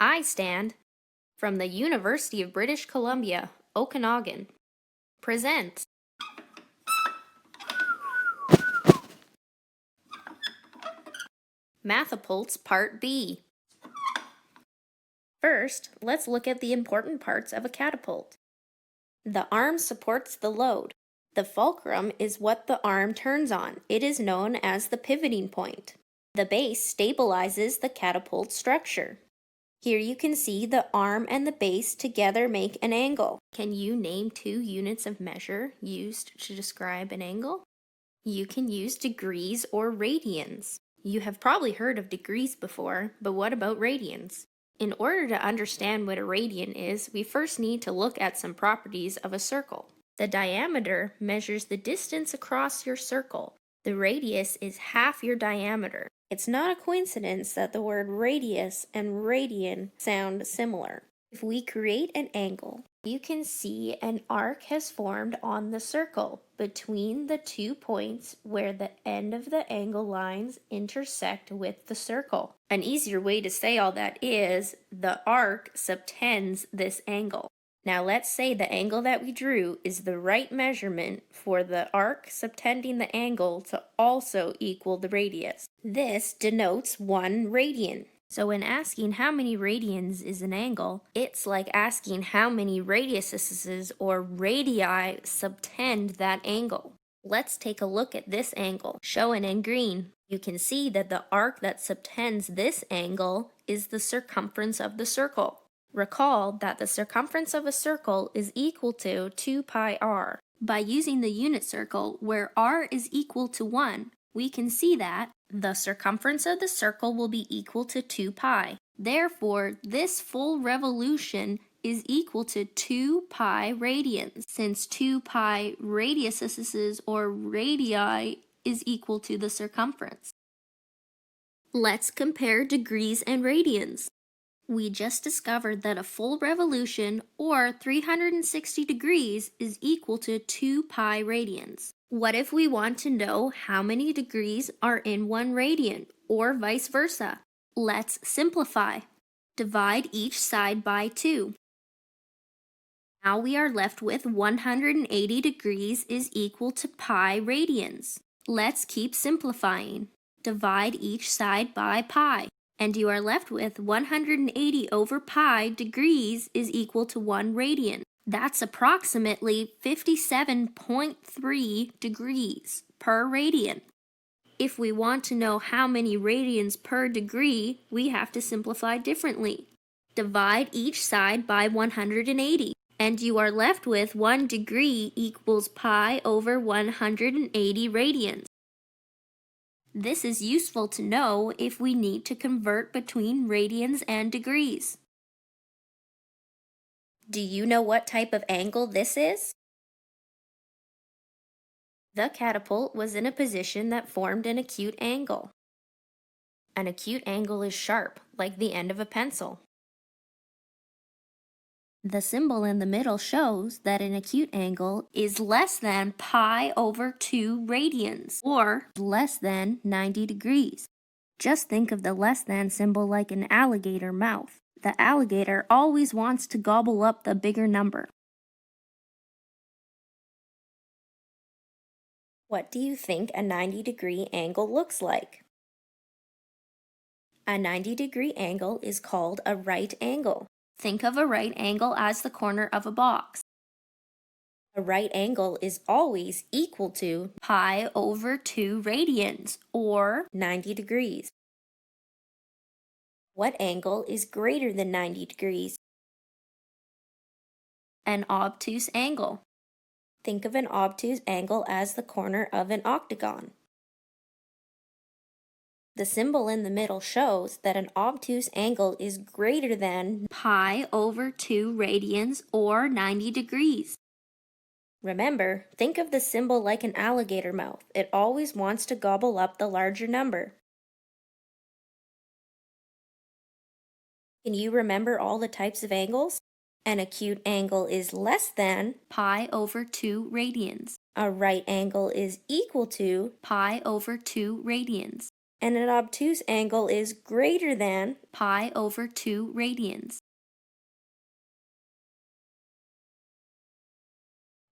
iSTAND from the University of British Columbia, Okanagan presents Mathapults Part B. First, let's look at the important parts of a catapult. The arm supports the load. The fulcrum is what the arm turns on. It is known as the pivoting point. The base stabilizes the catapult structure. Here you can see the arm and the base together make an angle. Can you name 2 units of measure used to describe an angle? You can use degrees or radians. You have probably heard of degrees before, but what about radians? In order to understand what a radian is, we first need to look at some properties of a circle. The diameter measures the distance across your circle. The radius is half your diameter. It's not a coincidence that the word radius and radian sound similar. If we create an angle, you can see an arc has formed on the circle between the 2 points where the end of the angle lines intersect with the circle. An easier way to say all that is the arc subtends this angle. Now let's say the angle that we drew is the right measurement for the arc subtending the angle to also equal the radius. This denotes 1 radian. So when asking how many radians is an angle, it's like asking how many radiuses or radii subtend that angle. Let's take a look at this angle, shown in green. You can see that the arc that subtends this angle is the circumference of the circle. Recall that the circumference of a circle is equal to 2 pi r. By using the unit circle where r is equal to 1, we can see that the circumference of the circle will be equal to 2 pi. Therefore, this full revolution is equal to 2 pi radians, since 2 pi radiuses or radii is equal to the circumference. Let's compare degrees and radians. We just discovered that a full revolution, or 360 degrees, is equal to 2 pi radians. What if we want to know how many degrees are in 1 radian, or vice versa? Let's simplify. Divide each side by 2. Now we are left with 180 degrees is equal to pi radians. Let's keep simplifying. Divide each side by pi. And you are left with 180 over pi degrees is equal to 1 radian. That's approximately 57.3 degrees per radian. If we want to know how many radians per degree, we have to simplify differently. Divide each side by 180, and you are left with 1 degree equals pi over 180 radians. This is useful to know if we need to convert between radians and degrees. Do you know what type of angle this is? The catapult was in a position that formed an acute angle. An acute angle is sharp, like the end of a pencil. The symbol in the middle shows that an acute angle is less than pi over 2 radians, or less than 90 degrees. Just think of the less than symbol like an alligator mouth. The alligator always wants to gobble up the bigger number. What do you think a 90-degree angle looks like? A 90-degree angle is called a right angle. Think of a right angle as the corner of a box. A right angle is always equal to pi over 2 radians, or 90 degrees. What angle is greater than 90 degrees? An obtuse angle. Think of an obtuse angle as the corner of an octagon. The symbol in the middle shows that an obtuse angle is greater than pi over 2 radians, or 90 degrees. Remember, think of the symbol like an alligator mouth. It always wants to gobble up the larger number. Can you remember all the types of angles? An acute angle is less than pi over 2 radians. A right angle is equal to pi over 2 radians. and an obtuse angle is greater than pi over 2 radians.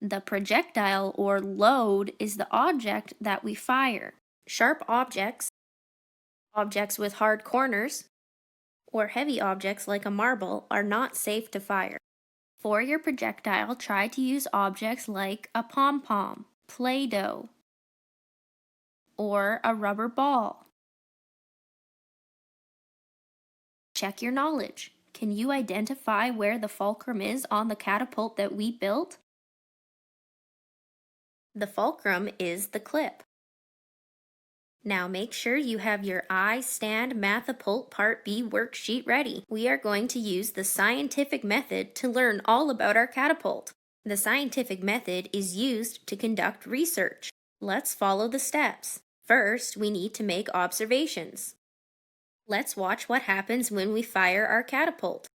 The projectile or load is the object that we fire. Sharp objects, objects with hard corners, or heavy objects like a marble are not safe to fire. For your projectile, try to use objects like a pom-pom, Play-Doh, or a rubber ball. Check your knowledge. Can you identify where the fulcrum is on the catapult that we built? The fulcrum is the clip. Now make sure you have your iSTAND Mathapult Part B worksheet ready. We are going to use the scientific method to learn all about our catapult. The scientific method is used to conduct research. Let's follow the steps. First, we need to make observations. Let's watch what happens when we fire our catapult.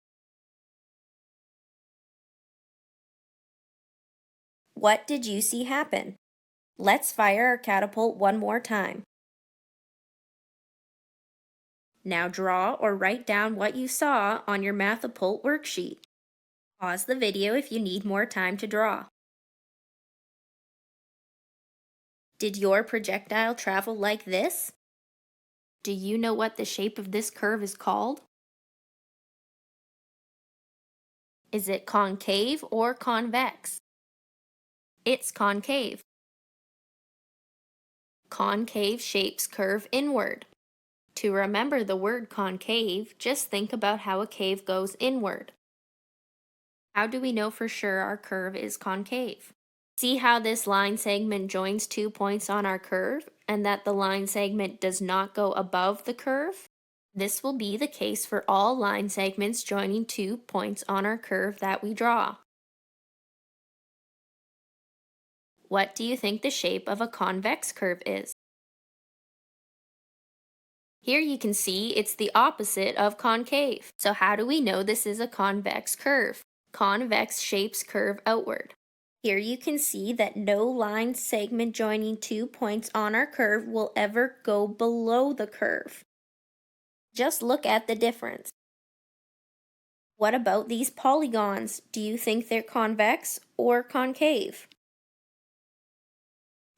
What did you see happen? Let's fire our catapult one more time. Now draw or write down what you saw on your Mathapult worksheet. Pause the video if you need more time to draw. Did your projectile travel like this? Do you know what the shape of this curve is called? Is it concave or convex? It's concave. Concave shapes curve inward. To remember the word concave, just think about how a cave goes inward. How do we know for sure our curve is concave? See how this line segment joins 2 points on our curve, and that the line segment does not go above the curve? This will be the case for all line segments joining 2 points on our curve that we draw. What do you think the shape of a convex curve is? Here you can see it's the opposite of concave. So how do we know this is a convex curve? Convex shapes curve outward. Here you can see that no line segment joining 2 points on our curve will ever go below the curve. Just look at the difference. What about these polygons? Do you think they're convex or concave?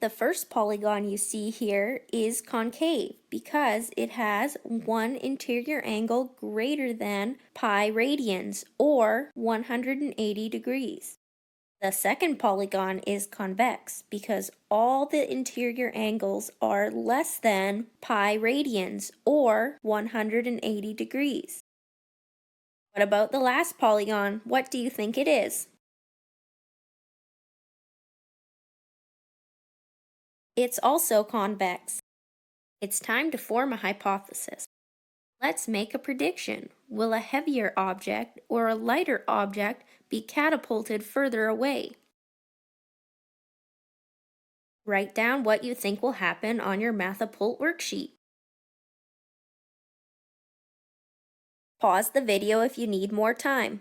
The first polygon you see here is concave because it has one interior angle greater than pi radians or 180 degrees. The second polygon is convex because all the interior angles are less than pi radians or 180 degrees. What about the last polygon? What do you think it is? It's also convex. It's time to form a hypothesis. Let's make a prediction. Will a heavier object or a lighter object be catapulted further away? Write down what you think will happen on your Mathapult worksheet. Pause the video if you need more time.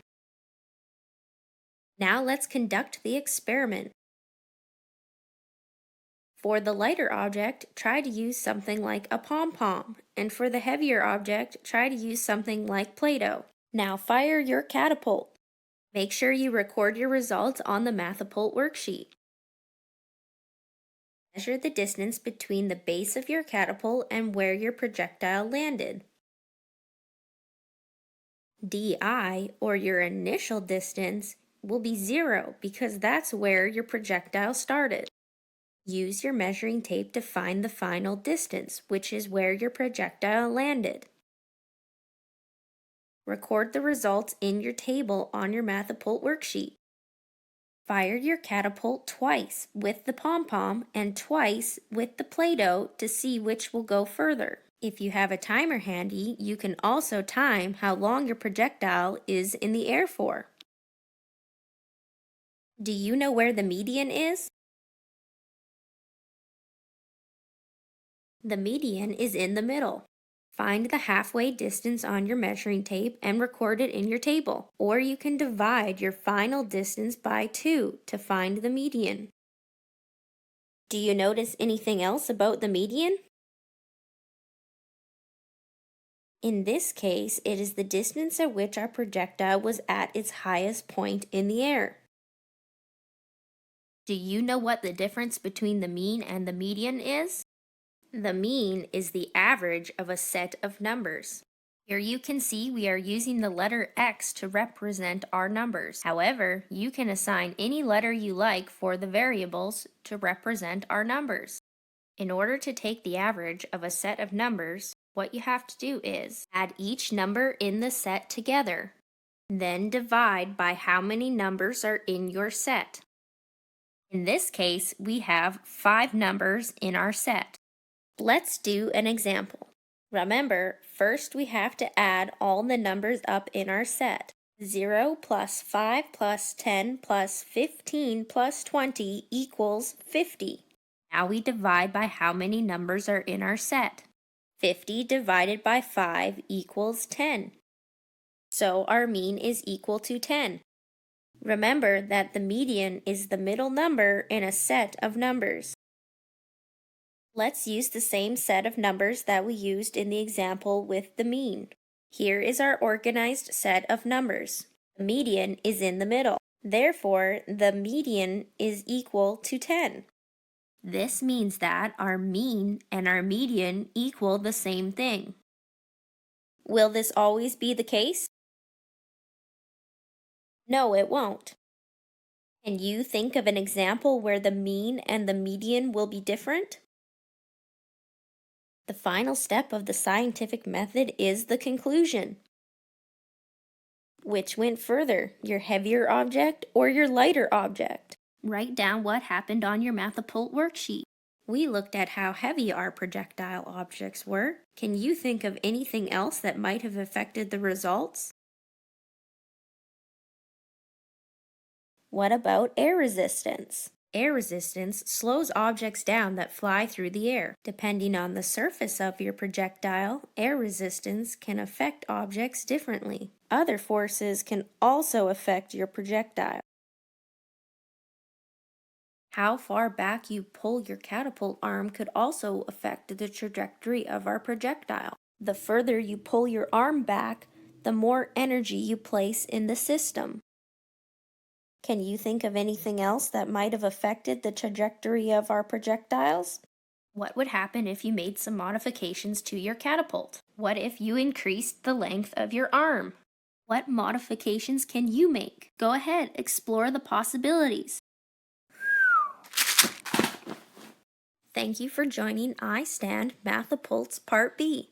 Now let's conduct the experiment. For the lighter object, try to use something like a pom-pom, and for the heavier object, try to use something like Play-Doh. Now fire your catapult. Make sure you record your results on the Mathapult worksheet. Measure the distance between the base of your catapult and where your projectile landed. DI, or your initial distance, will be 0 because that's where your projectile started. Use your measuring tape to find the final distance, which is where your projectile landed. Record the results in your table on your Mathapult worksheet. Fire your catapult twice with the pom-pom and twice with the Play-Doh to see which will go further. If you have a timer handy, you can also time how long your projectile is in the air for. Do you know where the median is? The median is in the middle. Find the halfway distance on your measuring tape and record it in your table, or you can divide your final distance by 2 to find the median. Do you notice anything else about the median? In this case, it is the distance at which our projectile was at its highest point in the air. Do you know what the difference between the mean and the median is? The mean is the average of a set of numbers. Here you can see we are using the letter X to represent our numbers. However, you can assign any letter you like for the variables to represent our numbers. In order to take the average of a set of numbers, what you have to do is add each number in the set together, then divide by how many numbers are in your set. In this case, we have 5 numbers in our set. Let's do an example. Remember, first we have to add all the numbers up in our set. 0 plus 5 plus 10 plus 15 plus 20 equals 50. Now we divide by how many numbers are in our set. 50 divided by 5 equals 10. So our mean is equal to 10. Remember that the median is the middle number in a set of numbers. Let's use the same set of numbers that we used in the example with the mean. Here is our organized set of numbers. The median is in the middle. Therefore, the median is equal to 10. This means that our mean and our median equal the same thing. Will this always be the case? No, it won't. Can you think of an example where the mean and the median will be different? The final step of the scientific method is the conclusion. Which went further, your heavier object or your lighter object? Write down what happened on your Mathapult worksheet. We looked at how heavy our projectile objects were. Can you think of anything else that might have affected the results? What about air resistance? Air resistance slows objects down that fly through the air. Depending on the surface of your projectile, air resistance can affect objects differently. Other forces can also affect your projectile. How far back you pull your catapult arm could also affect the trajectory of our projectile. The further you pull your arm back, the more energy you place in the system. Can you think of anything else that might have affected the trajectory of our projectiles? What would happen if you made some modifications to your catapult? What if you increased the length of your arm? What modifications can you make? Go ahead, explore the possibilities. Thank you for joining iSTAND Mathapults Part B.